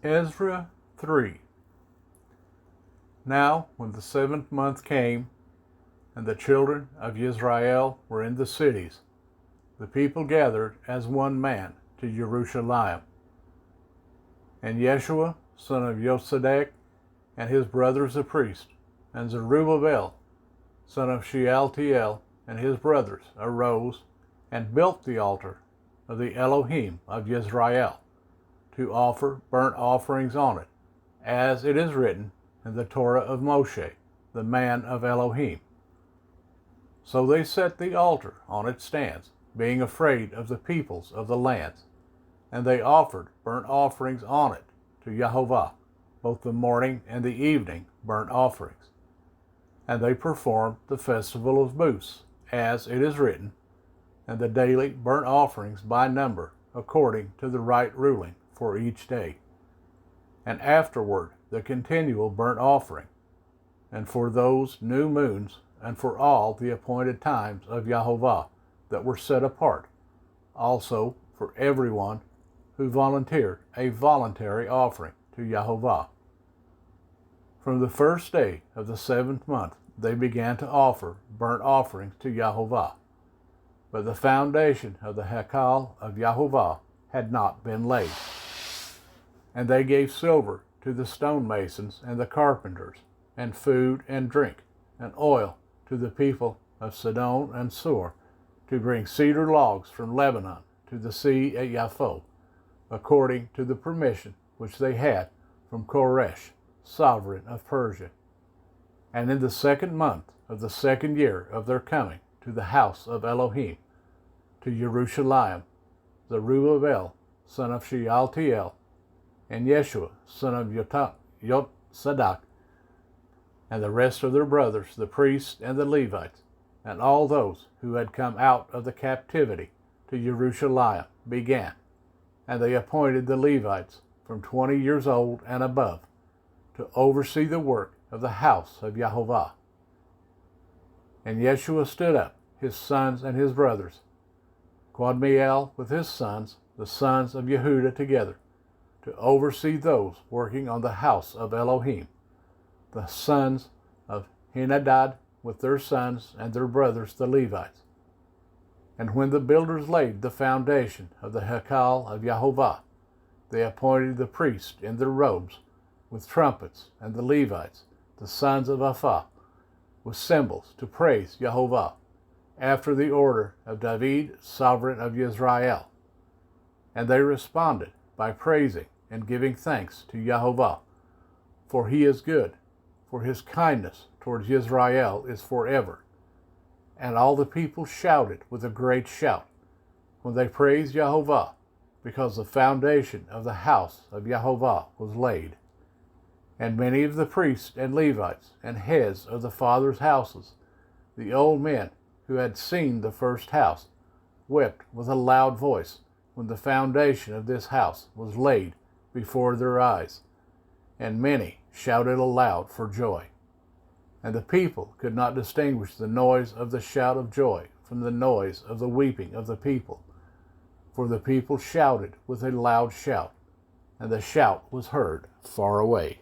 Ezra 3. Now when the 7th month came, and the children of Israel were in the cities, the people gathered as one man to Jerusalem. And Yeshua, son of Josedek, and his brothers the priests, and Zerubbabel, son of Shealtiel, and his brothers, arose and built the altar of the Elohim of Israel, to offer burnt offerings on it, as it is written in the Torah of Moshe, the man of Elohim. So they set the altar on its stands, being afraid of the peoples of the lands, and they offered burnt offerings on it to Yehovah, both the morning and the evening burnt offerings. And they performed the festival of booths, as it is written, and the daily burnt offerings by number, according to the right ruling for each day. And afterward the continual burnt offering, and for those new moons, and for all the appointed times of Yehovah that were set apart, also for everyone who volunteered a voluntary offering to Yehovah. From the first day of the 7th month they began to offer burnt offerings to Yehovah. But the foundation of the Hekal of Yehovah had not been laid. And they gave silver to the stonemasons and the carpenters, and food and drink, and oil to the people of Sidon and Sur, to bring cedar logs from Lebanon to the sea at Yapho, according to the permission which they had from Koresh, sovereign of Persia. And in the 2nd month of the 2nd year of their coming to the house of Elohim, to Jerusalem, Zerubbabel, son of Shealtiel, and Yeshua, son of Yotsadak, and the rest of their brothers, the priests and the Levites, and all those who had come out of the captivity to Jerusalem, began, and they appointed the Levites from 20 years old and above, to oversee the work of the house of Yehovah. And Yeshua stood up, his sons and his brothers, Quadmiel with his sons, the sons of Yehuda together, to oversee those working on the house of Elohim, the sons of Henadad with their sons and their brothers the Levites. And when the builders laid the foundation of the Hekal of Yehovah, they appointed the priests in their robes with trumpets, and the Levites, the sons of Apha, with cymbals to praise Yehovah, after the order of David, sovereign of Israel. And they responded by praising and giving thanks to Yehovah, for he is good, for his kindness towards Israel is forever. And all the people shouted with a great shout when they praised Yehovah, because the foundation of the house of Yehovah was laid. And many of the priests and Levites and heads of the fathers' houses, the old men who had seen the first house, wept with a loud voice when the foundation of this house was laid before their eyes, and many shouted aloud for joy. And the people could not distinguish the noise of the shout of joy from the noise of the weeping of the people, for the people shouted with a loud shout, and the shout was heard far away.